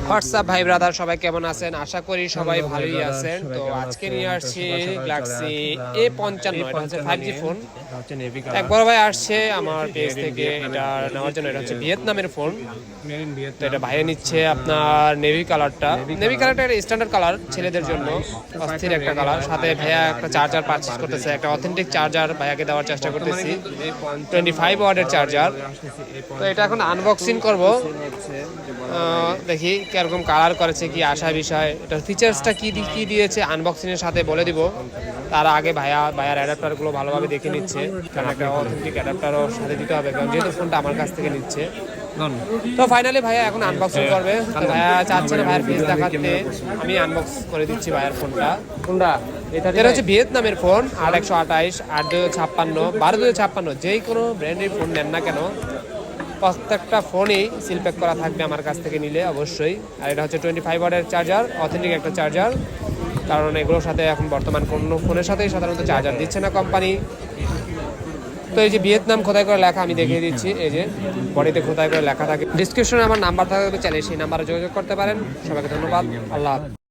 WhatsApp ভাই brother, সবাই কেমন আছেন? আশা করি সবাই ভালোই আছেন। তো আজকে নিয়ে আসছি গ্যালাক্সি A55, এটা হচ্ছে 5G ফোন। এক বড় ভাই আসছে আমার পেজ থেকে এটা নেওয়ার জন্য। এটা হচ্ছে ভিয়েতনামের ফোন। তো এটা ভাইয়া নিচ্ছে আপনার নেভি কালারটা। নেভি কালারটা একটা স্ট্যান্ডার্ড কালার ছেলেদের জন্য, অস্থির একটা কালার। সাথে ভাইয়া একটা চার্জার পারচেজ করতেছে, একটা অথেন্টিক চার্জার ভাইয়াকে দেওয়ার চেষ্টা করতেছি, 25 ওয়াটের চার্জার। তো এটা এখন আনবক্সিং করব, দেখি কিরকম কালার করেছে, কি আশা বিষয়, এটার ফিচার্সটা কি কি দিয়েছে আনবক্সিং এর সাথে বলে দিব। তার আগে ভাইয়ার অ্যাডাপ্টারগুলো ভালোভাবে দেখে নিচ্ছে, কারণ একটা অথেন্টিক অ্যাডাপ্টারও সাথে দিতে হবে, কারণ যেহেতু ফোনটা আমার কাছ থেকে নিচ্ছে। তো ফাইনালি ভাইয়া এখন আনবক্সিং করবে। ভাইয়া চাচ্ছে না ভাইয়ের ফেস দেখাতে, আমি আনবক্স করে দিচ্ছি ভাইয়ার ফোনটা। এটা হচ্ছে ভিয়েতনামের ফোন, 8128, 8256, 12256, যেই কোনো ব্র্যান্ডের ফোন নেন না কেন প্রত্যেকটা ফোনই সিল প্যাক করা থাকবে আমার কাছ থেকে নিলে অবশ্যই। আর এটা হচ্ছে 25 ওয়াটের চার্জার, অথেন্টিক একটা চার্জার, কারণ এগুলোর সাথে এখন বর্তমান কোনো ফোনের সাথেই সাধারণত চার্জার দিচ্ছে না কোম্পানি। তো এই যে ভিয়েতনাম খোদাই করে লেখা আমি দেখিয়ে দিচ্ছি, এই যে বডিতে খোদাই করে লেখা থাকে। ডিসক্রিপশনে আমার নাম্বার থাকবে, চাইলে সেই নাম্বারে যোগাযোগ করতে পারেন। সবাইকে ধন্যবাদ, আল্লাহ হাফেজ।